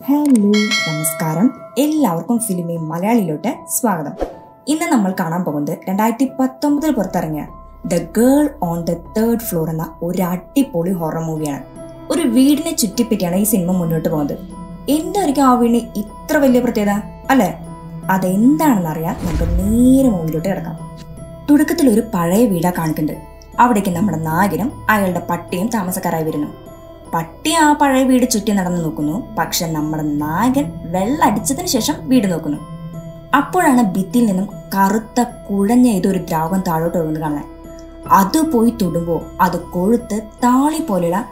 Hello നമസ്കാരം, എല്ലാവർക്കും ഫിലിമി മലയാളിയിലോട്ട് സ്വാഗതം. ഇന്ന് നമ്മൾ കാണാൻ പോകുന്നത് 2019 പുറത്തിറങ്ങിയ the girl on the third floor എന്ന ഒരു അടിപൊളി ഹൊറർ മൂവിയാണ്. ഒരു വീടിനെ ചുറ്റിപ്പറ്റിയാണ് ഈ സിനിമ മുന്നോട്ട് പോകുന്നത്. എന്തായിരിക്കും ആ വീടിന് ഇത്ര വലിയ പ്രത്യേകത അല്ലെ? അതെന്താണെന്ന് അറിയാൻ നമുക്ക് നേരെ മൂവിയിലോട്ട് കിടക്കാം. തുടക്കത്തിൽ ഒരു പഴയ വീടാ കാണിക്കുന്നുണ്ട്. അവിടേക്ക് നമ്മുടെ നായകനും അയാളുടെ പട്ടിയും താമസക്കാരായി വരുന്നു. പട്ടി ആ പഴയ വീട് ചുറ്റി നടന്നു നോക്കുന്നു. പക്ഷെ നമ്മുടെ നായകൻ വെള്ളടിച്ചതിന് ശേഷം വീട് നോക്കുന്നു. അപ്പോഴാണ് ഭിത്തിയിൽ നിന്നും കറുത്ത കുഴഞ്ഞ ഏതൊരു ദ്രാവകം താഴോട്ട് ഒഴുകുന്നത് കാണാൻ. അത് പോയി തൊടുമ്പോൾ അത് കൊഴുത്ത് താളി പോലെയുള്ള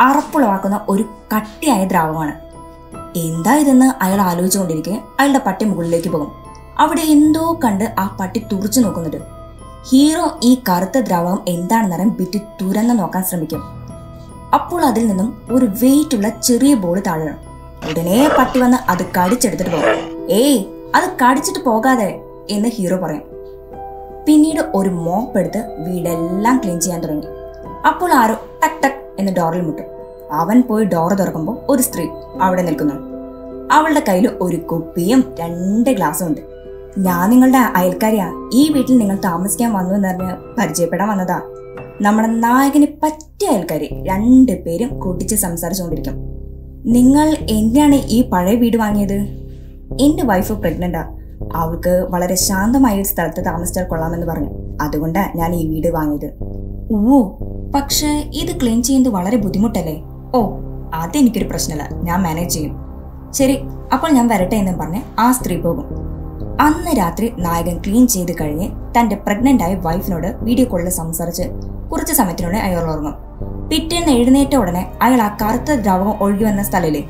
അറപ്പുളവാക്കുന്ന ഒരു കട്ടിയായ ദ്രാവകമാണ്. എന്താ ഇതെന്ന് അയാൾ ആലോചിച്ചുകൊണ്ടിരിക്കെ അയാളുടെ പട്ടി മുകളിലേക്ക് പോകും. അവിടെ എന്തോ കണ്ട് ആ പട്ടി തുറച്ചു നോക്കുന്നുണ്ട്. ഹീറോ ഈ കറുത്ത ദ്രാവകം എന്താണെന്നറിയാൻ ഭിത്തി തുറന്നു നോക്കാൻ ശ്രമിക്കും. അപ്പോൾ അതിൽ നിന്നും ഒരു വെയിറ്റ് ഉള്ള ചെറിയ ബോൾ താഴണം. ഉടനെ പട്ടി വന്ന് അത് കടിച്ചെടുത്തിട്ട് പോകും. ഏയ്, അത് കടിച്ചിട്ട് പോകാതെ എന്ന് ഹീറോ പറയും. പിന്നീട് ഒരു മോപ്പ് എടുത്ത് വീടെല്ലാം ക്ലീൻ ചെയ്യാൻ തുടങ്ങി. അപ്പോൾ ആരോ ടക് ടക് എന്ന് ഡോറിൽ മുട്ടും. അവൻ പോയി ഡോർ തുറക്കുമ്പോൾ ഒരു സ്ത്രീ അവിടെ നിൽക്കുന്നു. അവളുടെ കയ്യിൽ ഒരു കുപ്പിയും 2 ഗ്ലാസും ഉണ്ട്. ഞാൻ നിങ്ങളുടെ അയൽക്കാരിയാ, ഈ വീട്ടിൽ നിങ്ങൾ താമസിക്കാൻ വന്നു എന്നറിഞ്ഞ് പരിചയപ്പെടാൻ വന്നതാ. നമ്മുടെ നായകന് പറ്റിയ അയൽക്കാരി. 2 പേരും കൂട്ടിച്ച് സംസാരിച്ചുകൊണ്ടിരിക്കും. നിങ്ങൾ എന്തിനാണ് ഈ പഴയ വീട് വാങ്ങിയത്? എന്റെ വൈഫ് പ്രഗ്നന്റാ, അവൾക്ക് വളരെ ശാന്തമായ ഒരു സ്ഥലത്ത് താമസിച്ചാൽ കൊള്ളാമെന്ന് പറഞ്ഞു. അതുകൊണ്ടാ ഞാൻ ഈ വീട് വാങ്ങിയത്. ഓ, പക്ഷെ ഇത് ക്ലീൻ ചെയ്യുന്നത് വളരെ ബുദ്ധിമുട്ടല്ലേ? ഓ, അതെനിക്കൊരു പ്രശ്നമല്ല, ഞാൻ മാനേജ് ചെയ്യും. ശരി, അപ്പോൾ ഞാൻ വരട്ടെ എന്നും പറഞ്ഞ് ആ സ്ത്രീ പോകും. അന്ന് രാത്രി നായകൻ ക്ലീൻ ചെയ്ത് കഴിഞ്ഞ് തന്റെ പ്രഗ്നന്റ് ആയ വൈഫിനോട് വീഡിയോ കോളിൽ സംസാരിച്ച് കുറച്ച് സമയത്തിനുള്ളിൽ അയാൾ ഉറങ്ങും. പിറ്റേന്ന് എഴുന്നേറ്റ ഉടനെ അയാൾ ആ കറുത്ത ദ്രാവകം ഒഴുകി വന്ന സ്ഥലയിലെ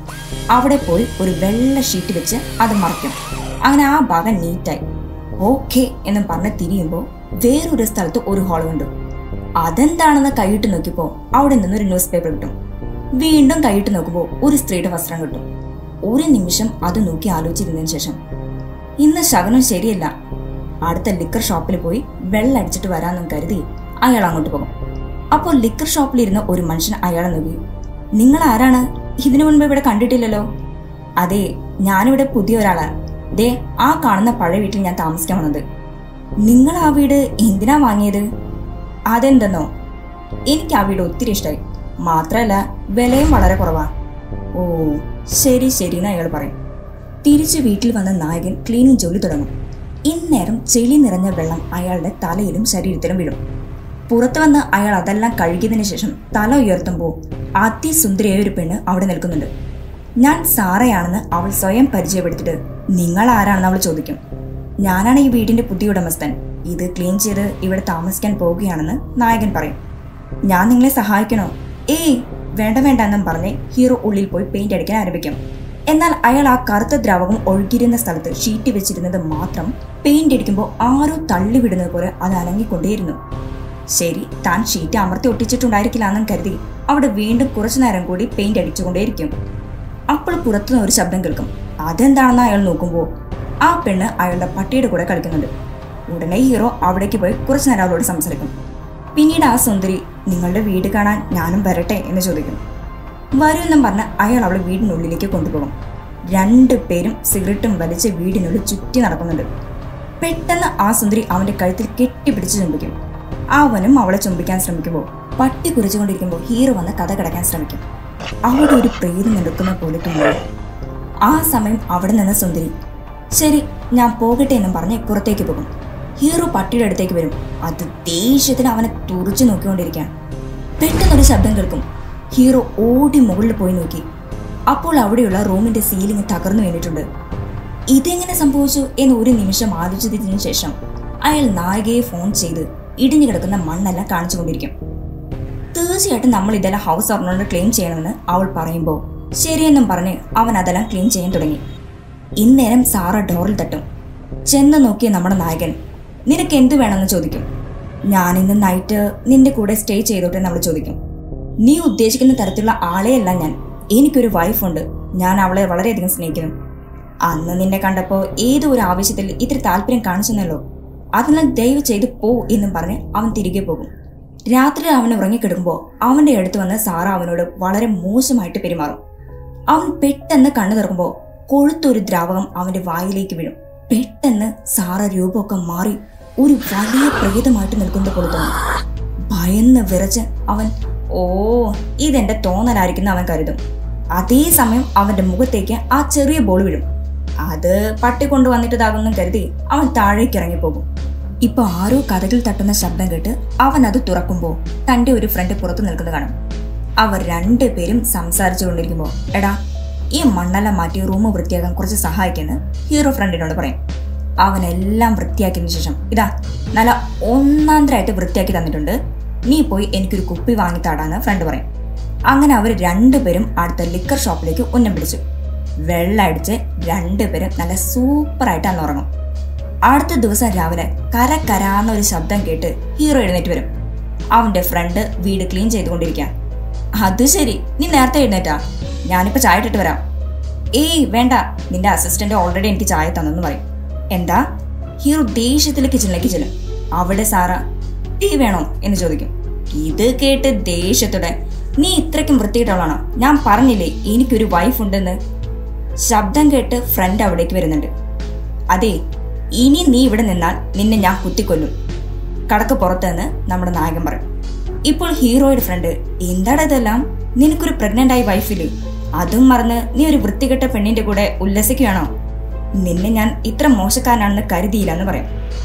അവിടെ പോയി ഒരു വെള്ള ഷീറ്റ് വെച്ച് അത് മറയ്ക്കും. അങ്ങനെ ആ ഭാഗം നീറ്റായി. ഓക്കെ എന്നും പറഞ്ഞ് തിരിയുമ്പോൾ വേറൊരു സ്ഥലത്ത് ഒരു ഹോൾ കണ്ടു. അതെന്താണെന്ന് കൈയിട്ട് നോക്കിയപ്പോൾ അവിടെ നിന്നൊരു ന്യൂസ് പേപ്പർ കിട്ടും. വീണ്ടും കൈയിട്ട് നോക്കുമ്പോൾ ഒരു സ്ത്രീയുടെ വസ്ത്രം കിട്ടും. ഒരു നിമിഷം അത് നോക്കി ആലോചിച്ചിരുന്നതിന് ശേഷം ഇന്ന് ശകനം ശരിയല്ല, അടുത്ത ലിക്കർ ഷോപ്പിൽ പോയി വെള്ളടിച്ചിട്ട് വരാമെന്നും കരുതി അയാൾ അങ്ങോട്ട് പോകും. അപ്പോൾ ലിക്കർ ഷോപ്പിലിരുന്ന ഒരു മനുഷ്യൻ അയാളെ നോക്കി. നിങ്ങൾ ആരാണ്? ഇതിനു മുൻപ് ഇവിടെ കണ്ടിട്ടില്ലല്ലോ. അതെ, ഞാനിവിടെ പുതിയ ഒരാളാ. ദേ, ആ കാണുന്ന പഴയ വീട്ടിൽ ഞാൻ താമസിക്കാൻ വന്നത്. നിങ്ങൾ ആ വീട് എന്തിനാ വാങ്ങിയത്? അതെന്തെന്നോ, എനിക്ക് ആ വീട് ഒത്തിരി ഇഷ്ടമായി. മാത്രമല്ല വിലയും വളരെ കുറവാ. ഓ, ശരി ശരി എന്ന് അയാൾ പറയും. തിരിച്ച് വീട്ടിൽ വന്ന നായകൻ ക്ലീനിങ് ജോലി തുടങ്ങും. ഇന്നേരം ചെളി നിറഞ്ഞ വെള്ളം അയാളുടെ തലയിലും ശരീരത്തിലും വീഴും. പുറത്തു വന്ന് അയാൾ അതെല്ലാം കഴുകിയതിനു ശേഷം തല ഉയർത്തുമ്പോൾ അതിസുന്ദരിയായ ഒരു പെണ്ണ് അവിടെ നിൽക്കുന്നുണ്ട്. ഞാൻ സാറയാണെന്ന് അവൾ സ്വയം പരിചയപ്പെടുത്തിട്ട് നിങ്ങൾ ആരാണെന്ന് അവൾ ചോദിക്കും. ഞാനാണ് ഈ വീടിന്റെ പുതിയ ഉടമസ്ഥൻ. ഇത് ക്ലീൻ ചെയ്ത് ഇവിടെ താമസിക്കാൻ പോവുകയാണെന്ന് നായകൻ പറയും. ഞാൻ നിങ്ങളെ സഹായിക്കണോ? ഏയ്, വേണ്ട വേണ്ട എന്നും പറഞ്ഞ് ഹീറോ ഉള്ളിൽ പോയി പെയിന്റ് അടിക്കാൻ ആരംഭിക്കും. എന്നാൽ അയാൾ ആ കറുത്ത ദ്രാവകം ഒഴുകിയിരുന്ന സ്ഥലത്ത് ഷീറ്റ് വെച്ചിരുന്നത് മാത്രം പെയിന്റ് അടിക്കുമ്പോൾ ആരോ തള്ളിവിടുന്നത് പോലെ അത് അനങ്ങിക്കൊണ്ടേയിരുന്നു. ശരി, താൻ ഷീറ്റ് അമർത്തി ഒട്ടിച്ചിട്ടുണ്ടായിരിക്കില്ല എന്നും കരുതി അവിടെ വീണ്ടും കുറച്ചു നേരം കൂടി പെയിന്റ് അടിച്ചുകൊണ്ടേയിരിക്കും. അപ്പോൾ പുറത്തുനിന്ന് ഒരു ശബ്ദം കേൾക്കും. അതെന്താണെന്ന് അയാൾ നോക്കുമ്പോൾ ആ പെണ്ണ് അയാളുടെ പട്ടിയുടെ കൂടെ കളിക്കുന്നുണ്ട്. ഉടനെ ഹീറോ അവിടേക്ക് പോയി കുറച്ചു നേരം അവളോട് സംസാരിക്കും. പിന്നീട് ആ സുന്ദരി നിങ്ങളുടെ വീട് കാണാൻ ഞാനും വരട്ടെ എന്ന് ചോദിക്കും. വരൂ എന്നും പറഞ്ഞ് അയാൾ അവളെ വീടിനുള്ളിലേക്ക് കൊണ്ടുപോകും. 2 പേരും സിഗരറ്റും വലിച്ച് വീടിനുള്ളിൽ ചുറ്റി നടക്കുന്നുണ്ട്. പെട്ടെന്ന് ആ സുന്ദരി അവന്റെ കഴുത്തിൽ കെട്ടിപ്പിടിച്ച് ചുംബിക്കും. അവനും അവളെ ചുംബിക്കാൻ ശ്രമിക്കുമ്പോൾ പട്ടി കുറിച്ചുകൊണ്ടിരിക്കുമ്പോൾ ഹീറോ വന്ന് കഥ കടക്കാൻ ശ്രമിക്കും. അവിടെ ഒരു പ്രേതം നടക്കുന്ന പോലെ തോന്നുന്നു. ആ സമയം അവിടെ നിന്ന് സുന്ദരി ശരി ഞാൻ പോകട്ടെ എന്നും പറഞ്ഞ് പുറത്തേക്ക് പോകും. ഹീറോ പട്ടിയുടെ അടുത്തേക്ക് വരും. അത് ദേഷ്യത്തിന് അവനെ തുറച്ചു നോക്കിക്കൊണ്ടിരിക്കുകയാണ്. പെട്ടെന്നൊരു ശബ്ദം കേൾക്കും. ഹീറോ ഓടി മുകളിൽ പോയി നോക്കി. അപ്പോൾ അവിടെയുള്ള റൂമിന്റെ സീലിംഗ് തകർന്നു വീണിട്ടുണ്ട്. ഇതെങ്ങനെ സംഭവിച്ചു എന്ന് ഒരു നിമിഷം ആലോചിച്ചതിനു ശേഷം അയാൾ നായികയെ ഫോൺ ചെയ്ത് ഇടിഞ്ഞു കിടക്കുന്ന മണ്ണെല്ലാം കാണിച്ചുകൊണ്ടിരിക്കും. തീർച്ചയായിട്ടും നമ്മൾ ഇതെല്ലാം ഹൗസ് ഓണറിനോട് ക്ലെയിം ചെയ്യണമെന്ന് അവൾ പറയുമ്പോൾ ശരിയെന്നും പറഞ്ഞ് അവൻ അതെല്ലാം ക്ലീൻ ചെയ്യാൻ തുടങ്ങി. ഇന്നേരം സാറ ഡോറിൽ തട്ടും. ചെന്ന് നോക്കിയ നമ്മുടെ നായകൻ നിനക്ക് എന്ത് വേണമെന്ന് ചോദിക്കും. ഞാൻ ഇന്ന് നൈറ്റ് നിന്റെ കൂടെ സ്റ്റേ ചെയ്തോട്ടെ എന്ന് അവൾ ചോദിക്കും. നീ ഉദ്ദേശിക്കുന്ന തരത്തിലുള്ള ആളെയല്ല ഞാൻ. എനിക്കൊരു വൈഫുണ്ട്. ഞാൻ അവളെ വളരെയധികം സ്നേഹിക്കുന്നു. അന്ന് നിന്നെ കണ്ടപ്പോൾ ഏതോ ഒരു ആവശ്യത്തിൽ ഇത്തിരി താല്പര്യം കാണിച്ചെന്നല്ലോ. അതിനാൽ ദയവ് ചെയ്ത് പോ എന്നും പറഞ്ഞ് അവൻ തിരികെ പോകും. രാത്രി അവൻ ഉറങ്ങിക്കിടക്കുമ്പോൾ അവന്റെ അടുത്ത് വന്ന് സാറ അവനോട് വളരെ മോശമായിട്ട് പെരുമാറും. അവൻ പെട്ടെന്ന് കണ്ണു തുറക്കുമ്പോൾ കൊഴുത്തൊരു ദ്രാവകം അവന്റെ വായിലേക്ക് വീഴും. പെട്ടെന്ന് സാറ രൂപമൊക്കെ മാറി ഒരു വലിയ പ്രേതമായിട്ട് നിൽക്കുന്നത് പോലെ തോന്നും. ഭയന്ന് വിറച്ച് അവൻ ഓ ഇതെന്റെ തോന്നലായിരിക്കുന്ന അവൻ കരുതും. അതേസമയം അവന്റെ മുഖത്തേക്ക് ആ ചെറിയ ബോൾ വീഴും. അത് പട്ടി കൊണ്ടുവന്നിട്ടതാകുന്നു കരുതി അവൻ താഴേക്ക് ഇറങ്ങിപ്പോകും. ഇപ്പൊ ആരോ കഥകൾ തട്ടുന്ന ശബ്ദം കേട്ട് അവൻ അത് തുറക്കുമ്പോൾ തന്റെ ഒരു ഫ്രണ്ട് പുറത്തു നിൽക്കുന്നത് കാണും. അവർ രണ്ടുപേരും സംസാരിച്ചു കൊണ്ടിരിക്കുമ്പോൾ എടാ ഈ മണ്ണെല്ലാം മാറ്റി റൂം വൃത്തിയാക്കാൻ കുറച്ച് സഹായിക്കുന്നു ഹീറോ ഫ്രണ്ടിനോട് പറയും. അവനെല്ലാം വൃത്തിയാക്കിയതിനു ശേഷം ഇതാ നല്ല ഒന്നാന്തരായിട്ട് വൃത്തിയാക്കി തന്നിട്ടുണ്ട്, നീ പോയി എനിക്കൊരു കുപ്പി വാങ്ങിത്താടാന്ന് ഫ്രണ്ട് പറയും. അങ്ങനെ അവർ രണ്ടുപേരും അടുത്ത ലിക്കർ ഷോപ്പിലേക്ക് ഉന്നം പിടിച്ചു. വെള്ളം അടിച്ച് രണ്ടുപേരും നല്ല സൂപ്പറായിട്ട് അന്ന് ഉറങ്ങും. അടുത്ത ദിവസം രാവിലെ കരകരാന്ന ഒരു ശബ്ദം കേട്ട് ഹീറോ എഴുന്നേറ്റ് വരും. അവന്റെ ഫ്രണ്ട് വീട് ക്ലീൻ ചെയ്തുകൊണ്ടിരിക്കുക. അത് ശരി, നീ നേരത്തെ എഴുന്നേറ്റാ? ഞാനിപ്പോ ചായ ഇട്ടിട്ട് വരാം. ഏയ് വേണ്ട, നിന്റെ അസിസ്റ്റന്റ് ഓൾറെഡി എനിക്ക് ചായ തന്നെന്ന് പറയും. എന്താ? ഹീറോ ദേഷ്യത്തിൽ കിച്ചണിലേക്ക് ചെല്ലും. അവിടെ സാറ ടീ വേണോ എന്ന് ചോദിക്കും. ഇത് കേട്ട് ദേഷ്യത്തോടെ നീ ഇത്രയ്ക്കും വൃത്തിയിട്ടവളാണോ? ഞാൻ പറഞ്ഞില്ലേ എനിക്കൊരു വൈഫ് ഉണ്ടെന്ന്. ശബ്ദം കേട്ട് ഫ്രണ്ട് അവിടേക്ക് വരുന്നുണ്ട്. അതെ, ഇനി നീ ഇവിടെ നിന്നാൽ നിന്നെ ഞാൻ കുത്തിക്കൊല്ലും, കടക്ക് പുറത്തെന്ന് നമ്മുടെ നായകൻ പറയും. ഇപ്പോൾ ഹീറോയുടെ ഫ്രണ്ട് എന്താടാ ഇതെല്ലാം, നിനക്കൊരു പ്രഗ്നന്റ് ആയി വൈഫില്, അതും മറന്ന് നീ ഒരു വൃത്തികെട്ട പെണ്ണിന്റെ കൂടെ ഉല്ലസിക്കുകയാണോ? നിന്നെ ഞാൻ ഇത്ര മോശക്കാരനാണെന്ന് കരുതിയില്ലെന്ന് പറയും.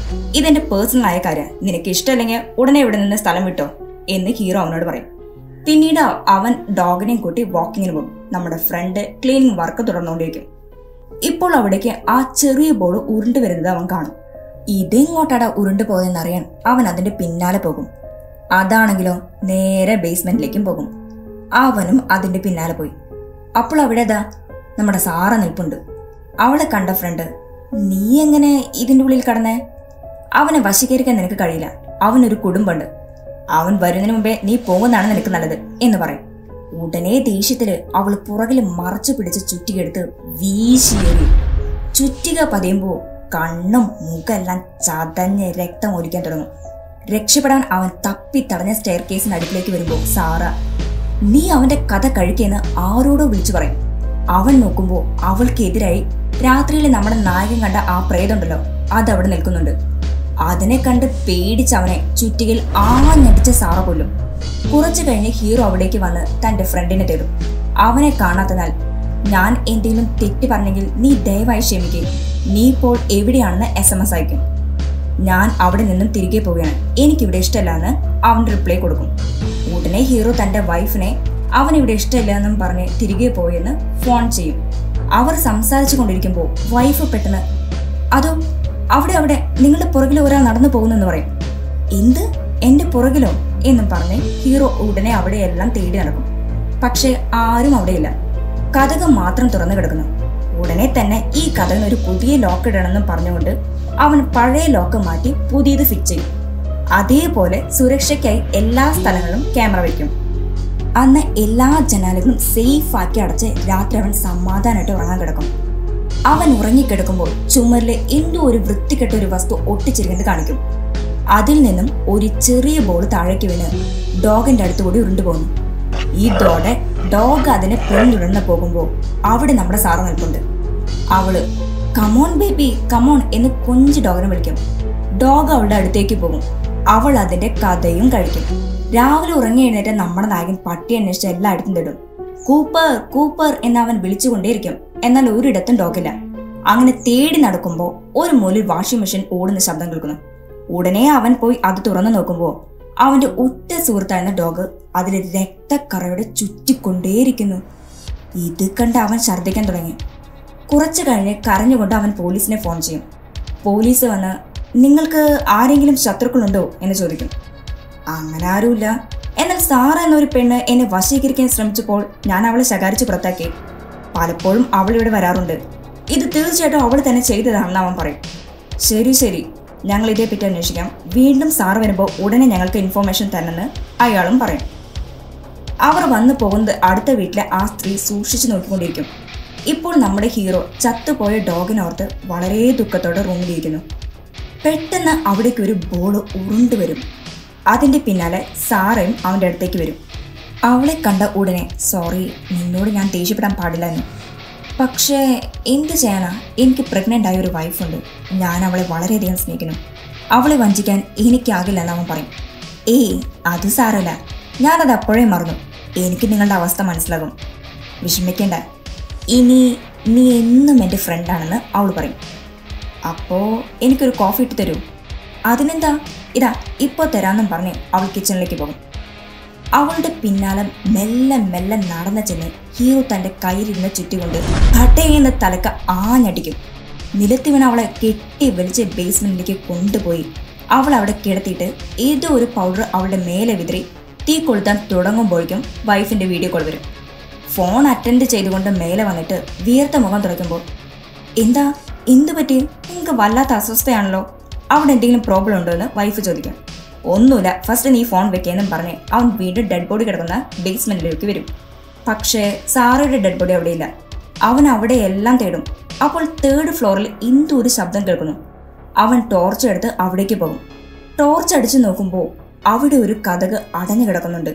ഇതെന്റെ പേഴ്സണൽ ആയ കാര്യം, നിനക്ക് ഇഷ്ടമല്ലെങ്കിൽ ഉടനെ ഇവിടെ നിന്ന് സ്ഥലം വിട്ടോ എന്ന് ഹീറോ അവനോട് പറയും. പിന്നീട് അവൻ ഡോഗിനെയും കൂട്ടി വാക്കിങ്ങിന് പോകും. നമ്മുടെ ഫ്രണ്ട് ക്ലീനിങ് വർക്ക് തുടർന്നുകൊണ്ടിരിക്കും. ഇപ്പോൾ അവിടേക്ക് ആ ചെറിയ ബോൾ ഉരുണ്ടു വരുന്നത് അവൻ കാണും. ഇതെങ്ങോട്ടാടാ ഉരുണ്ടു പോയെന്നറിയാൻ അവൻ അതിന്റെ പിന്നാലെ പോകും. അതാണെങ്കിലോ നേരെ ബേസ്മെന്റിലേക്കും പോകും. അവനും അതിന്റെ പിന്നാലെ പോയി. അപ്പോൾ അവിടെ നമ്മുടെ സാറ നിൽപ്പുണ്ട്. അവളെ കണ്ട ഫ്രണ്ട് നീ എങ്ങനെ ഇതിന്റെ ഉള്ളിൽ കടന്നേ? അവനെ വശീകരിക്കാൻ നിനക്ക് കഴിയില്ല, അവനൊരു കുടുംബമുണ്ട്, അവൻ വരുന്നതിന് മുമ്പേ നീ പോകുന്നതാണ് നിനക്ക് നല്ലത് എന്ന് പറയും. ഉടനെ ദേഷ്യത്തില് അവൾ പുറകിൽ മറച്ചു പിടിച്ച് ചുറ്റികെടുത്ത് വീശിയേറി. ചുറ്റിക പതിയുമ്പോ കണ്ണും മുഖെല്ലാം ചതഞ്ഞ് രക്തം ഒലിക്കാൻ തുടങ്ങും. രക്ഷപ്പെടാൻ അവൻ തപ്പി തടഞ്ഞ സ്റ്റെയർ കേസിന് അടുക്കിലേക്ക് വരുമ്പോ സാറ നീ അവന്റെ കഥ കഴിക്കെന്ന് ആരോടോ വിളിച്ചു പറയും. അവൻ നോക്കുമ്പോ അവൾക്കെതിരായി രാത്രിയിൽ നമ്മുടെ നായകൻ കണ്ട ആ പ്രേതമുണ്ടല്ലോ അതവിടെ നിൽക്കുന്നുണ്ട്. അതിനെ കണ്ട് പേടിച്ചവനെ ചുറ്റികയിൽ ആഞ്ഞടിച്ച സാറ കൊല്ലും. കുറച്ചു കഴിഞ്ഞ് ഹീറോ അവിടേക്ക് വന്ന് തന്റെ ഫ്രണ്ടിനെ തേടും. അവനെ കാണാത്തതിനാൽ ഞാൻ എന്തെങ്കിലും തെറ്റ് പറഞ്ഞെങ്കിൽ നീ ദയവായി ക്ഷമിക്കേ, നീ ഇപ്പോൾ എവിടെയാണെന്ന് SMS അയക്കും, ഞാൻ അവിടെ നിന്നും തിരികെ പോവുകയാണ്, എനിക്കിവിടെ ഇഷ്ടമല്ല എന്ന് അവൻ റിപ്ലൈ കൊടുക്കും. ഉടനെ ഹീറോ തന്റെ വൈഫിനെ അവനിവിടെ ഇഷ്ടമില്ല എന്നും പറഞ്ഞ് തിരികെ പോയെന്ന് ഫോൺ ചെയ്യും. അവർ സംസാരിച്ചു കൊണ്ടിരിക്കുമ്പോൾ വൈഫ് പെട്ടെന്ന് അതോ അവിടെ നിങ്ങളുടെ പുറകിൽ ഒരാൾ നടന്നു പോകുന്നെന്ന് പറയും. എന്ത്, എന്റെ പുറകിലോ എന്നും പറഞ്ഞ് ഹീറോ ഉടനെ അവിടെയെല്ലാം തേടി നടക്കും. പക്ഷെ ആരും അവിടെയില്ല, കതക് മാത്രം തുറന്നു കിടക്കുന്നു. ഉടനെ തന്നെ ഈ കതകിന് ഒരു പുതിയ ലോക്ക് ഇടണമെന്നും പറഞ്ഞുകൊണ്ട് അവൻ പഴയ ലോക്ക് മാറ്റി പുതിയത് ഫിക്സ് ചെയ്യും. അതേപോലെ സുരക്ഷയ്ക്കായി എല്ലാ സ്ഥലങ്ങളിലും ക്യാമറ വയ്ക്കും. അന്ന് എല്ലാ ജനാലകളും സേഫ് ആക്കി അടച്ച് രാത്രി അവൻ സമാധാനമായിട്ട് ഉറങ്ങാൻ കിടക്കും. അവൻ ഉറങ്ങിക്കിടക്കുമ്പോൾ ചുമരിലെ എന്തോ ഒരു വൃത്തികെട്ട ഒരു വസ്തു ഒട്ടിച്ചിരിക്കുന്നത് കാണിക്കും. അതിൽ നിന്നും ഒരു ചെറിയ ബോൾ താഴേക്ക് വീണ് ഡോഗിന്റെ അടുത്തുകൂടി ഉരുണ്ടുപോകുന്നു. ഇതോടെ ഡോഗ് അതിനെ പിന്തുടർന്ന് പോകുമ്പോൾ അവിടെ നമ്മുടെ സാറ് നിൽപ്പുണ്ട്. അവള് കമോൺ ബേബി കമോൺ എന്ന് കൊഞ്ച് ഡോഗിനെ വിളിക്കും. ഡോഗ് അവളുടെ അടുത്തേക്ക് പോകും. അവൾ അതിന്റെ കഥയും കഴിക്കും. രാവിലെ ഉറങ്ങി എഴുന്നേറ്റ് നമ്മുടെ നായകൻ പട്ടി അന്വേഷിച്ച് എല്ലായിടത്തും തേടും. കൂപ്പർ കൂപ്പർ എന്ന് അവൻ വിളിച്ചുകൊണ്ടേയിരിക്കും. എന്നാൽ ഒരിടത്തും ഡോഗില്ല. അങ്ങനെ തേടി നടക്കുമ്പോൾ ഒരു മൂലയിൽ വാഷിംഗ് മെഷീൻ ഓടുന്ന ശബ്ദം കേൾക്കുന്നു. ഉടനെ അവൻ പോയി അത് തുറന്നു നോക്കുമ്പോൾ അവന്റെ ഒറ്റ സുഹൃത്തായിരുന്ന ഡോഗ് അതിൽ രക്തക്കറയോടെ ചുറ്റിക്കൊണ്ടേയിരിക്കുന്നു. ഇത് കണ്ട് അവൻ ഛർദ്ദിക്കാൻ തുടങ്ങി. കുറച്ചു കഴിഞ്ഞ് കരഞ്ഞുകൊണ്ട് അവൻ പോലീസിനെ ഫോൺ ചെയ്യും. പോലീസ് വന്ന് നിങ്ങൾക്ക് ആരെങ്കിലും ശത്രുക്കളുണ്ടോ എന്ന് ചോദിക്കും. അങ്ങനെ ആരുമില്ല, എന്നാൽ സാറ എന്നൊരു പെണ്ണ് എന്നെ വശീകരിക്കാൻ ശ്രമിച്ചപ്പോൾ ഞാൻ അവളെ ശകാരിച്ച് പുറത്താക്കി. പലപ്പോഴും അവൾ ഇവിടെ വരാറുണ്ട്. ഇത് തീർച്ചയായിട്ടും അവൾ തന്നെ ചെയ്തതാണെന്ന് അവൻ പറയും. ശരി ശരി, ഞങ്ങൾ ഇതേപ്പറ്റി അന്വേഷിക്കാം. വീണ്ടും സാറ് വരുമ്പോൾ ഉടനെ ഞങ്ങൾക്ക് ഇൻഫോർമേഷൻ തന്നെന്ന് അയാളും പറയും. അവർ വന്നു പോകുന്നത് അടുത്ത വീട്ടിലെ ആ സ്ത്രീ സൂക്ഷിച്ചു നോക്കിക്കൊണ്ടിരിക്കും. ഇപ്പോൾ നമ്മുടെ ഹീറോ ചത്തുപോയ ഡോഗിനോർത്ത് വളരെ ദുഃഖത്തോടെ റൂമിലിരിക്കുന്നു. പെട്ടെന്ന് അവിടേക്ക് ഒരു ബോൾ ഉരുണ്ടുവരും. അതിന്റെ പിന്നാലെ സാറയും അവന്റെ അടുത്തേക്ക് വരും. അവളെ കണ്ട ഉടനെ സോറി, നിന്നോട് ഞാൻ ദേഷ്യപ്പെടാൻ പാടില്ലായിരുന്നു. പക്ഷേ എന്ത് ചെയ്യാനാ, എനിക്ക് പ്രഗ്നൻ്റ് ആയ ഒരു വൈഫുണ്ട്. ഞാൻ അവളെ വളരെയധികം സ്നേഹിക്കുന്നു. അവളെ വഞ്ചിക്കാൻ എനിക്കാകില്ല എന്ന് അവൻ പറയും. ഏയ് അത് സാരമില്ല, ഞാനത് അപ്പോഴേ മറന്നു. എനിക്ക് നിങ്ങളുടെ അവസ്ഥ മനസ്സിലാകും, വിഷമിക്കേണ്ട. ഇനി നീ എന്നും എൻ്റെ ഫ്രണ്ടാണെന്ന് അവൾ പറയും. അപ്പോൾ എനിക്കൊരു കോഫി ഇട്ട് തരൂ? അതിനെന്താ, ഇതാ ഇപ്പോൾ തരാമെന്നും പറഞ്ഞ് അവൾ കിച്ചണിലേക്ക് പോകും. അവളുടെ പിന്നാലെ മെല്ലെ മെല്ലെ നടന്ന ചെന്ന് ഹീറോ തൻ്റെ കയ്യിലിരുന്ന് ചുറ്റിക്കൊണ്ട് ഭട്ടയെന്ന തലക്ക് ആഞ്ഞടിക്കും. നിലത്ത് വീണ് അവളെ കെട്ടി വലിച്ച് ബേസ്മെന്റിലേക്ക് കൊണ്ടുപോയി അവൾ അവിടെ കിടത്തിയിട്ട് ഏതോ ഒരു പൗഡർ അവളുടെ മേലെ വിതറി തീ കൊളുത്താൻ തുടങ്ങുമ്പോഴേക്കും വൈഫിൻ്റെ വീഡിയോ കോൾ വരും. ഫോൺ അറ്റൻഡ് ചെയ്തുകൊണ്ട് മേലെ വന്നിട്ട് വിയർത്ത മുഖം തുറയ്ക്കുമ്പോൾ, എന്താ, എന്തു പറ്റി? നിങ്ങൾക്ക് വല്ലാത്ത അസ്വസ്ഥയാണല്ലോ, അവിടെ എന്തെങ്കിലും പ്രോബ്ലം ഉണ്ടോ എന്ന് വൈഫ് ചോദിക്കും. ഒന്നുമില്ല, ഫസ്റ്റ് നീ ഫോൺ വെക്കുകയെന്നും പറഞ്ഞ് അവൻ വീണ്ടും ഡെഡ് ബോഡി കിടക്കുന്ന ബേസ്മെന്റിലേക്ക് വരും. പക്ഷേ സാറയുടെ ഡെഡ് ബോഡി അവിടെയില്ല. അവൻ അവിടെ എല്ലാം തേടും. അപ്പോൾ 3rd ഫ്ലോറിൽ എന്തോ ഒരു ശബ്ദം കേൾക്കുന്നു. അവൻ ടോർച്ച് എടുത്ത് അവിടേക്ക് പോകും. ടോർച്ച് അടിച്ചു നോക്കുമ്പോൾ അവിടെ ഒരു കതക് അടഞ്ഞു കിടക്കുന്നുണ്ട്.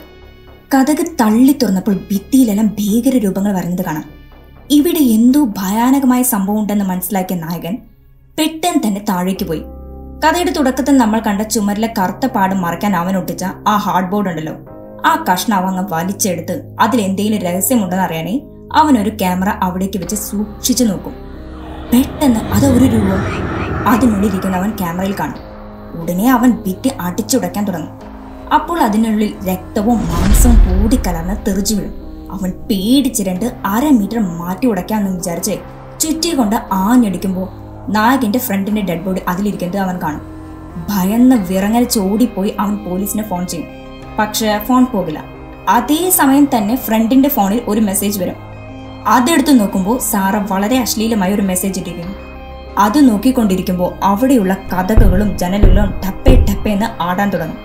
കതക് തള്ളി തുറന്നപ്പോൾ ഭിത്തിയിലെല്ലാം ഭീകര രൂപങ്ങൾ വരുന്നത് കാണാം. ഇവിടെ എന്തോ ഭയാനകമായ സംഭവം ഉണ്ടെന്ന് മനസ്സിലാക്കിയ നായകൻ പെട്ടെന്ന് തന്നെ താഴേക്ക് പോയി. കഥയുടെ തുടക്കത്തിൽ നമ്മൾ കണ്ട ചുമരിലെ കറുത്ത പാട് മറയ്ക്കാൻ അവൻ ഒട്ടിച്ച ആ ഹാർഡ് ബോർഡ് ഉണ്ടല്ലോ, ആ കഷ്ണം അവങ്ങ് വലിച്ചെടുത്ത് അതിലെന്തെങ്കിലും രഹസ്യമുണ്ടെന്ന് അറിയാനേ അവനൊരു ക്യാമറ അവിടേക്ക് വെച്ച് സൂക്ഷിച്ചു നോക്കും. പെട്ടെന്ന് അത് ഒരു രൂപം അതിനുള്ളിലിരിക്കുന്നവൻ ക്യാമറയിൽ കാണും. ഉടനെ അവൻ ഭിത്തി അടിച്ചുടയ്ക്കാൻ തുടങ്ങും. അപ്പോൾ അതിനുള്ളിൽ രക്തവും മാംസവും കൂടിക്കലർന്ന് തെറിച്ചു വീഴും. അവൻ പേടിച്ചിരണ്ട് 1/2 മീറ്റർ മാറ്റി ഉടയ്ക്കാമെന്ന് വിചാരിച്ച് ചുറ്റിക്കൊണ്ട് ആഞ്ഞടിക്കുമ്പോൾ നായകന്റെ ഫ്രണ്ടിന്റെ ഡെഡ് ബോഡി അതിലിരിക്കുന്നത് അവൻ കാണും. ഭയന്ന് വിറങ്ങലിച്ച് ഓടിപ്പോയി അവൻ പോലീസിന് ഫോൺ ചെയ്യും. പക്ഷെ ഫോൺ പോകില്ല. അതേ സമയം തന്നെ ഫ്രണ്ടിന്റെ ഫോണിൽ ഒരു മെസ്സേജ് വരും. അതെടുത്ത് നോക്കുമ്പോൾ സാറ വളരെ അശ്ലീലമായ ഒരു മെസ്സേജ് ഇട്ടിരിക്കുന്നു. അത് നോക്കിക്കൊണ്ടിരിക്കുമ്പോൾ അവിടെയുള്ള കതകുകളും ജനലുകളും ടപ്പേ ടപ്പേ എന്ന് ആടാൻ തുടങ്ങും.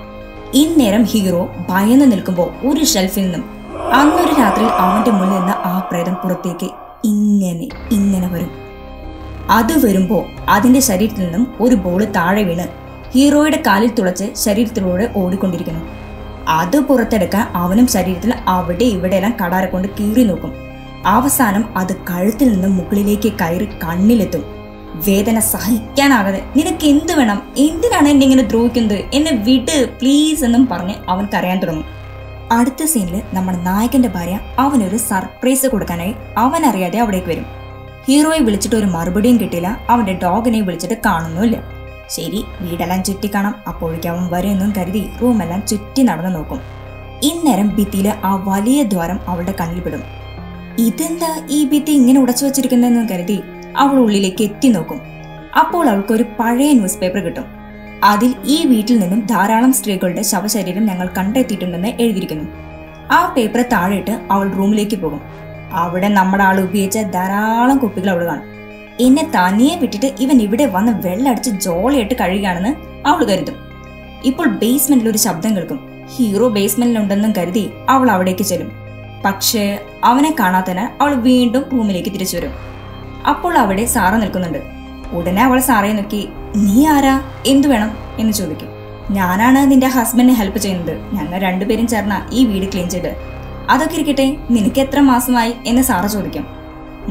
ഇന്നേരം ഹീറോ ഭയന്ന് നിൽക്കുമ്പോൾ ഒരു ഷെൽഫിൽ നിന്നും അന്നൊരു രാത്രി അവന്റെ മുന്നിൽ നിന്ന് ആ പ്രേതം പുറത്തേക്ക് ഇങ്ങനെ വരും. അത് വരുമ്പോൾ അതിന്റെ ശരീരത്തിൽ നിന്നും ഒരു ബോൾ താഴെ വീണ് ഹീറോയുടെ കാലിൽ തുളച്ച് ശരീരത്തിലൂടെ ഓടിക്കൊണ്ടിരിക്കുന്നു. അത് പുറത്തെടുക്കാൻ അവനും ശരീരത്തിൽ അവിടെ ഇവിടെയെല്ലാം കടാര കൊണ്ട് കീറി നോക്കും. അവസാനം അത് കഴുത്തിൽ നിന്നും മുകളിലേക്ക് കയറി കണ്ണിലെത്തും. വേദന സഹിക്കാനാകാതെ നിനക്ക് എന്ത് വേണം, എന്തിനാണ് എന്നെ ഇങ്ങനെ ദ്രോഹിക്കുന്നത്, എന്നെ വിട് പ്ലീസ് എന്നും പറഞ്ഞ് അവൻ കരയാൻ തുടങ്ങും. അടുത്ത സീനിൽ നമ്മുടെ നായകന്റെ ഭാര്യ അവനൊരു സർപ്രൈസ് കൊടുക്കാനായി അവൻ അറിയാതെ അവിടേക്ക് വരും. ഹീറോയെ വിളിച്ചിട്ട് ഒരു മറുപടിയും കിട്ടില്ല. അവന്റെ ഡോഗിനെ വിളിച്ചിട്ട് കാണുന്നുമില്ല. ശരി, വീടെല്ലാം ചുറ്റി കാണാം, അപ്പോഴേക്കും അവൻ വരുമെന്നും കരുതി റൂമെല്ലാം ചുറ്റി നടന്നു നോക്കും. ഇന്നേരം ഭിത്തിയിലെ ആ വലിയ ദ്വാരം അവളുടെ കണ്ണിൽപ്പെടും. ഇതെന്താ ഈ ഭിത്തി ഇങ്ങനെ ഉടച്ചു വെച്ചിരിക്കുന്നതെന്ന് കരുതി അവൾ ഉള്ളിലേക്ക് എത്തി നോക്കും. അപ്പോൾ അവൾക്ക് ഒരു പഴയ ന്യൂസ് പേപ്പർ കിട്ടും. അതിൽ ഈ വീട്ടിൽ നിന്നും ധാരാളം സ്ത്രീകളുടെ ശവശരീരം ഞങ്ങൾ കണ്ടെത്തിയിട്ടുണ്ടെന്ന് എഴുതിയിരിക്കുന്നു. ആ പേപ്പർ താഴെയിട്ട് അവൾ റൂമിലേക്ക് പോകും. അവിടെ നമ്മുടെ ആൾ ഉപയോഗിച്ച ധാരാളം കുപ്പികൾ അവൾ കാണും. എന്നെ തനിയെ വിട്ടിട്ട് ഇവൻ ഇവിടെ വന്ന് വെള്ളമടിച്ച് ജോളിയായിട്ട് കഴിയുകയാണെന്ന് അവൾ കരുതും. ഇപ്പോൾ ബേസ്മെന്റിൽ ഒരു ശബ്ദം കേൾക്കും. ഹീറോ ബേസ്മെന്റിലുണ്ടെന്നും കരുതി അവൾ അവിടേക്ക് ചെല്ലും. പക്ഷേ അവനെ കാണാത്തതിന് അവൾ വീണ്ടും റൂമിലേക്ക് തിരിച്ചു വരും. അപ്പോൾ അവിടെ സാറ നിൽക്കുന്നുണ്ട്. ഉടനെ അവൾ സാറയെ നോക്കി, നീ ആരാ, എന്തു വേണം എന്ന് ചോദിക്കും. ഞാനാണ് നിന്റെ ഹസ്ബൻഡിനെ ഹെൽപ്പ് ചെയ്യുന്നത്. ഞങ്ങൾ രണ്ടുപേരും ചേർന്ന ഈ വീട് ക്ലീൻ ചെയ്ത്. അതൊക്കെ ഇരിക്കട്ടെ, നിനക്ക് എത്ര മാസമായി എന്ന് സാറ ചോദിക്കും.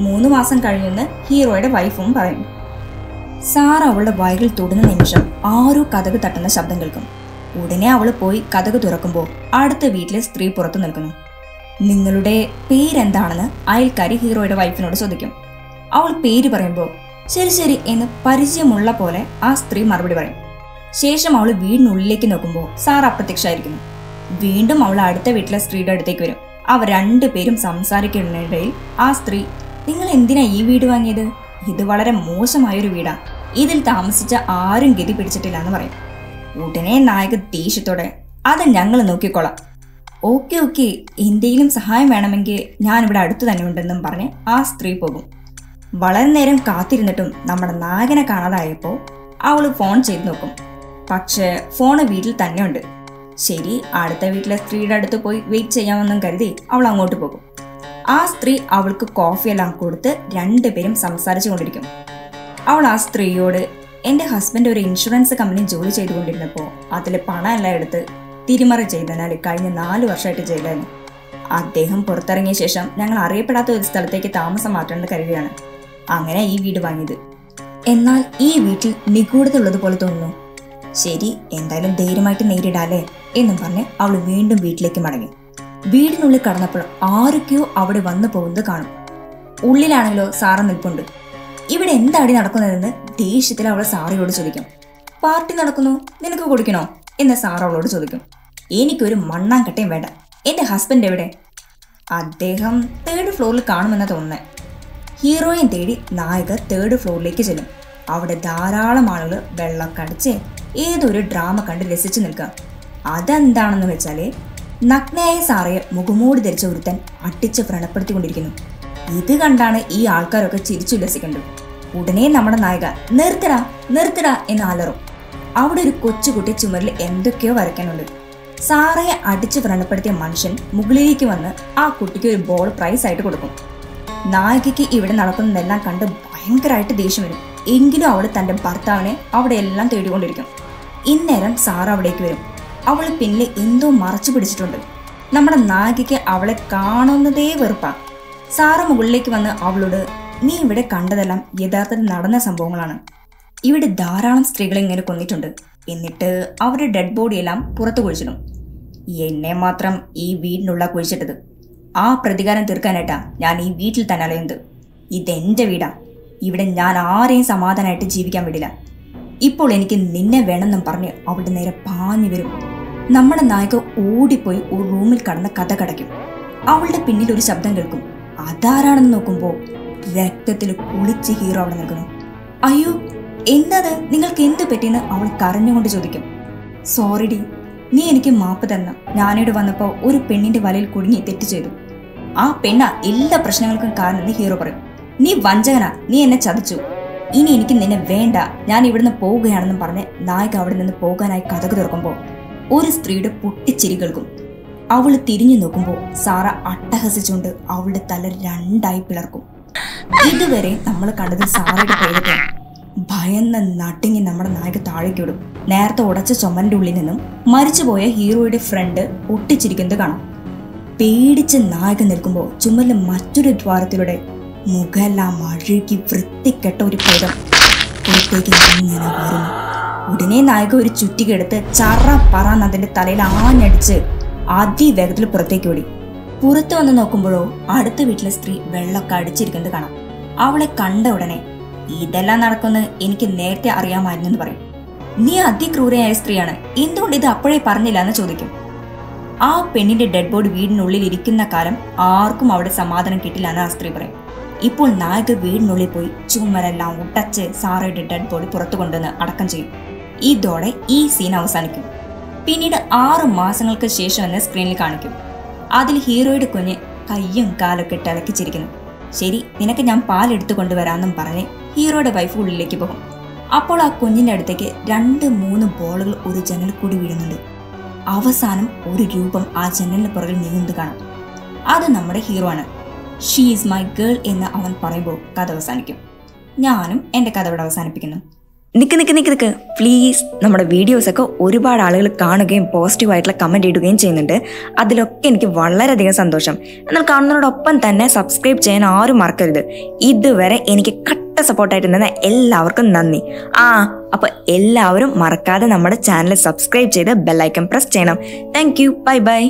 3 മാസം കഴിഞ്ഞെന്ന് ഹീറോയുടെ വൈഫും പറയും. സാറ അവളുടെ വയറിൽ തൊടുന്ന നിമിഷം ആരോ കതക് തട്ടുന്ന ശബ്ദം കേൾക്കും. ഉടനെ അവൾ പോയി കതക് തുറക്കുമ്പോൾ അടുത്ത വീട്ടിലെ സ്ത്രീ പുറത്തു നിൽക്കുന്നു. നിങ്ങളുടെ പേരെന്താണെന്ന് അയൽക്കാരി ഹീറോയുടെ വൈഫിനോട് ചോദിക്കും. അവൾ പേര് പറയുമ്പോൾ ശരി ശരി എന്ന് പരിചയമുള്ള പോലെ ആ സ്ത്രീ മറുപടി പറയും. ശേഷം അവൾ വീടിനുള്ളിലേക്ക് നോക്കുമ്പോൾ സാർ അപ്രത്യക്ഷമായിരിക്കുന്നു. വീണ്ടും അവൾ അടുത്ത വീട്ടിലെ സ്ത്രീയുടെ അടുത്തേക്ക് വരും. അവർ 2 പേരും സംസാരിക്കുന്നതിനിടയിൽ ആ സ്ത്രീ, നിങ്ങൾ എന്തിനാ ഈ വീട് വാങ്ങിയത്? ഇത് വളരെ മോശമായൊരു വീടാ, ഇതിൽ താമസിച്ച ആരും ഗതി പിടിച്ചിട്ടില്ല എന്ന് പറയും. ഉടനെ നായക ദേഷ്യത്തോടെ, അത് ഞങ്ങൾ നോക്കിക്കോളാം. ഓക്കെ എന്തെങ്കിലും സഹായം വേണമെങ്കിൽ ഞാനിവിടെ അടുത്ത് തന്നെ ഉണ്ടെന്നും പറഞ്ഞ് ആ സ്ത്രീ പോകും. വളരെ നേരം കാത്തിരുന്നിട്ടും നമ്മുടെ നായകനെ കാണാതായപ്പോൾ അവൾ ഫോൺ ചെയ്ത് നോക്കും. പക്ഷേ ഫോണ് വീട്ടിൽ തന്നെ ഉണ്ട്. ശരി, അടുത്ത വീട്ടിലെ സ്ത്രീയുടെ അടുത്ത് പോയി വെയിറ്റ് ചെയ്യാമെന്നും കരുതി അവൾ അങ്ങോട്ട് പോകും. ആ സ്ത്രീ അവൾക്ക് കോഫിയെല്ലാം കൊടുത്ത് 2 പേരും സംസാരിച്ചു കൊണ്ടിരിക്കും. അവൾ ആ സ്ത്രീയോട്, എൻ്റെ ഹസ്ബൻഡ് ഒരു ഇൻഷുറൻസ് കമ്പനി ജോലി ചെയ്തുകൊണ്ടിരുന്നപ്പോൾ അതിൽ പണം എല്ലാം എടുത്ത് തിരിമറി ചെയ്തതിനാൽ കഴിഞ്ഞ 4 വർഷമായിട്ട് ജയിലായിരുന്നു. അദ്ദേഹം പുറത്തിറങ്ങിയ ശേഷം ഞങ്ങൾ അറിയപ്പെടാത്ത ഒരു സ്ഥലത്തേക്ക് താമസം മാറ്റേണ്ട കരുതിയാണ് അങ്ങനെ ഈ വീട് വാങ്ങിയത്. എന്നാൽ ഈ വീട്ടിൽ നിഗൂഢതയുള്ളതുപോലെ തോന്നുന്നു. ശരി, എന്തായാലും ധൈര്യമായിട്ട് നേരിടാലേ എന്നും പറഞ്ഞ് അവൾ വീണ്ടും വീട്ടിലേക്ക് മടങ്ങി. വീടിനുള്ളിൽ കടന്നപ്പോൾ ആരൊക്കെയോ അവിടെ വന്നു പോകുന്നത് കാണും. ഉള്ളിലാണെങ്കിലോ സാറ നിൽപ്പുണ്ട്. ഇവിടെ എന്താടി നടക്കുന്നതെന്ന് ദേഷ്യത്തിൽ അവൾ സാറയോട് ചോദിക്കും. പാർട്ടി നടക്കുന്നു, നിനക്ക് കുടിക്കണോ എന്ന് സാറ അവളോട് ചോദിക്കും. എനിക്കൊരു മണ്ണാങ്കട്ടയും വേണ്ട, എന്റെ ഹസ്ബൻഡ് എവിടെ? അദ്ദേഹം 3rd ഫ്ലോറിൽ കാണുമെന്ന് തോന്നുന്നത്. ഹീറോയിൻ തേടി നായിക 3rd ഫ്ലോറിലേക്ക് ചെല്ലും. അവിടെ ധാരാളം ആളുകൾ വെള്ളമൊക്കെ അടിച്ച് ഏതൊരു ഡ്രാമ കണ്ട് രസിച്ചു നിൽക്കുക. അതെന്താണെന്ന് വെച്ചാല് നഗ്നയായ സാറയെ മുഖമൂടി ധരിച്ച ഒരുത്തൻ അട്ടിച്ച് വ്രണപ്പെടുത്തിക്കൊണ്ടിരിക്കുന്നു. ഇത് കണ്ടാണ് ഈ ആൾക്കാരൊക്കെ ചിരിച്ചുല്ലസിക്കുന്നത്. ഉടനെ നമ്മുടെ നായിക നിർത്തടാ നിർത്തടാ എന്ന് അലറും. അവിടെ ഒരു കൊച്ചുകുട്ടി ചുമരിൽ എന്തൊക്കെയോ വരയ്ക്കാനുണ്ട്. സാറയെ അടിച്ച് വ്രണപ്പെടുത്തിയ മനുഷ്യൻ മുകളിലേക്ക് വന്ന് ആ കുട്ടിക്ക് ഒരു ബോൾ പ്രൈസ് ആയിട്ട് കൊടുക്കും. നായികയ്ക്ക് ഇവിടെ നടക്കുന്നതെല്ലാം കണ്ട് ഭയങ്കരമായിട്ട് ദേഷ്യം വരും. എങ്കിലും അവൾ തന്റെ ഭർത്താവിനെ അവിടെ എല്ലാം തേടിക്കൊണ്ടിരിക്കും. ഇന്നേരം സാറ അവിടേക്ക് വരും. അവൾ പിന്നിൽ എന്തോ മറച്ചു പിടിച്ചിട്ടുണ്ട്. നമ്മുടെ നായികയ്ക്ക് അവളെ കാണുന്നതേ വെറുപ്പാ. സാറ മുകളിലേക്ക് വന്ന് അവളോട്, നീ ഇവിടെ കണ്ടതെല്ലാം യഥാർത്ഥത്തിൽ നടന്ന സംഭവങ്ങളാണ്. ഇവിടെ ധാരാളം സ്ത്രീകളെ ഇങ്ങനെ കൊന്നിട്ടുണ്ട്. എന്നിട്ട് അവരുടെ ഡെഡ് ബോഡിയെല്ലാം പുറത്തു കുഴിച്ചിടും. എന്നെ മാത്രം ഈ വീടിനുള്ള കുഴിച്ചിട്ടത്. ആ പ്രതികാരം തീർക്കാനായിട്ടാ ഞാൻ ഈ വീട്ടിൽ തന്നെ അലയുന്നത്. ഇതെന്റെ വീടാ. ഇവിടെ ഞാൻ ആരെയും സമാധാനമായിട്ട് ജീവിക്കാൻ വിടില്ല. ഇപ്പോൾ എനിക്ക് നിന്നെ വേണമെന്നും പറഞ്ഞ് അവളുടെ നേരെ പാഞ്ഞു വരും. നമ്മുടെ നായിക ഓടിപ്പോയി ഒരു റൂമിൽ കടന്ന് കഥ കടയ്ക്കും. അവളുടെ പിന്നിൽ ഒരു ശബ്ദം കേൾക്കും. അതാരാണെന്ന് നോക്കുമ്പോൾ രക്തത്തിൽ കുളിച്ച് ഹീറോ അവിടെ നിൽക്കുന്നു. അയ്യോ, എന്നത് നിങ്ങൾക്ക് എന്ത് പറ്റിയെന്ന് അവൾ കരഞ്ഞുകൊണ്ട് ചോദിക്കും. സോറി ഡി, നീ എനിക്ക് മാപ്പ് തരണം. ഞാനിവിടെ വന്നപ്പോൾ ഒരു പെണ്ണിന്റെ വലയിൽ കുടുങ്ങി തെറ്റ് ചെയ്തു. ആ പെണ്ണ എല്ലാ പ്രശ്നങ്ങൾക്കും കാരണം ഹീറോ പറയും. നീ വഞ്ചകനാ, നീ എന്നെ ചതിച്ചു. ഇനി എനിക്ക് നിന്നെ വേണ്ട, ഞാൻ ഇവിടുന്ന് പോവുകയാണെന്നും പറഞ്ഞ് നായിക അവിടെ നിന്ന് പോകാനായി കഥക് തുറക്കുമ്പോൾ ഒരു സ്ത്രീയുടെ പൊട്ടിച്ചിരി കേൾക്കും. അവള് തിരിഞ്ഞു നോക്കുമ്പോൾ സാറ അട്ടഹസിച്ചുകൊണ്ട് അവളുടെ തല 2ആയി പിളർക്കും. ഇതുവരെ നമ്മൾ കണ്ടത് സാറയുടെ പ്രേതത്തെയാണ്. ഭയന്ന് നടുങ്ങി നമ്മുടെ നായിക താഴേക്ക് വിടും. നേരത്തെ ഉടച്ച ചുമരിന്റെ ഉള്ളിൽ നിന്നും മരിച്ചുപോയ ഹീറോയുടെ ഫ്രണ്ട് പൊട്ടിച്ചിരിക്കുന്നത് കാണാം. പേടിച്ച് നായക നിൽക്കുമ്പോൾ ചുമലിലെ മറ്റൊരു ദ്വാരത്തിലൂടെ മുഖമെല്ലാം അഴുകി വൃത്തിക്കെട്ട ഒരു പ്രേതം പുറത്തേക്ക് ഇങ്ങനെ വരുന്നു. ഉടനെ നായക ഒരു ചുറ്റിക എടുത്ത് ചറ പറന്ന് അതിന്റെ തലയിൽ ആഞ്ഞടിച്ച് അതിവേഗത്തിൽ പുറത്തേക്ക് ഓടി. പുറത്തു വന്ന് നോക്കുമ്പോഴോ അടുത്ത വീട്ടിലെ സ്ത്രീ വെള്ളമൊക്കെ അടിച്ചിരിക്കുന്നത് കാണാം. അവളെ കണ്ട ഉടനെ, ഇതെല്ലാം നടക്കുമെന്ന് എനിക്ക് നേരത്തെ അറിയാമായിരുന്നു എന്ന് പറയും. നീ അതിക്രൂരയായ സ്ത്രീയാണ്, എന്തുകൊണ്ട് ഇത് അപ്പോഴേ പറഞ്ഞില്ല എന്ന് ചോദിക്കും. ആ പെണ്ണിന്റെ ഡെഡ് ബോഡി വീടിനുള്ളിൽ ഇരിക്കുന്ന കാലം ആർക്കും അവിടെ സമാധാനം കിട്ടില്ല എന്ന് ആ സ്ത്രീ പറയും. ഇപ്പോൾ നായക വീടിനുള്ളിൽ പോയി ചുമരെല്ലാം ഉടച്ച് സാറയുടെ ഡെഡ് ബോഡി പുറത്തു കൊണ്ടുവന്ന് അടക്കം ചെയ്യും. ഇതോടെ ഈ സീൻ അവസാനിക്കും. പിന്നീട് 6 മാസങ്ങൾക്ക് ശേഷം എന്നെ സ്ക്രീനിൽ കാണിക്കും. അതിൽ ഹീറോയുടെ കുഞ്ഞ് കയ്യും കാലൊക്കെ ഇട്ട് ഇളക്കിച്ചിരിക്കുന്നു. ശരി, നിനക്ക് ഞാൻ പാലെടുത്തു കൊണ്ടുവരാമെന്നും പറഞ്ഞ് ഹീറോയുടെ വൈഫ് ഉള്ളിലേക്ക് പോകും. അപ്പോൾ ആ കുഞ്ഞിന്റെ അടുത്തേക്ക് 2-3 ബോളുകൾ ഒരു ജനൽ കൂടി വീഴുന്നുണ്ട്. അവസാനം ഒരു രൂപം ആ ജനലിന് പുറകിൽ നീങ്ങുന്നത് കാണാം. അത് നമ്മുടെ ഹീറോ ആണ്. ഷീ ഈസ് മൈ ഗേൾ എന്ന് അവൻ പറയുമ്പോൾ കഥ അവസാനിക്കും. ഞാനും എൻ്റെ കഥ ഇവിടെ അവസാനിപ്പിക്കുന്നു. നിക്ക് പ്ലീസ്, നമ്മുടെ വീഡിയോസൊക്കെ ഒരുപാട് ആളുകൾ കാണുകയും പോസിറ്റീവായിട്ടുള്ള കമൻറ്റ് ഇടുകയും ചെയ്യുന്നുണ്ട്. അതിലൊക്കെ എനിക്ക് വളരെയധികം സന്തോഷം. എന്നാൽ കാണുന്നതിനോടൊപ്പം തന്നെ സബ്സ്ക്രൈബ് ചെയ്യാൻ ആരും മറക്കരുത്. ഇതുവരെ എനിക്ക് കട്ട സപ്പോർട്ടായിട്ട് നിന്ന എല്ലാവർക്കും നന്ദി. അപ്പോൾ എല്ലാവരും മറക്കാതെ നമ്മുടെ ചാനൽ സബ്സ്ക്രൈബ് ചെയ്ത് ബെല്ലൈക്കൺ പ്രസ് ചെയ്യണം. Thank you, bye bye.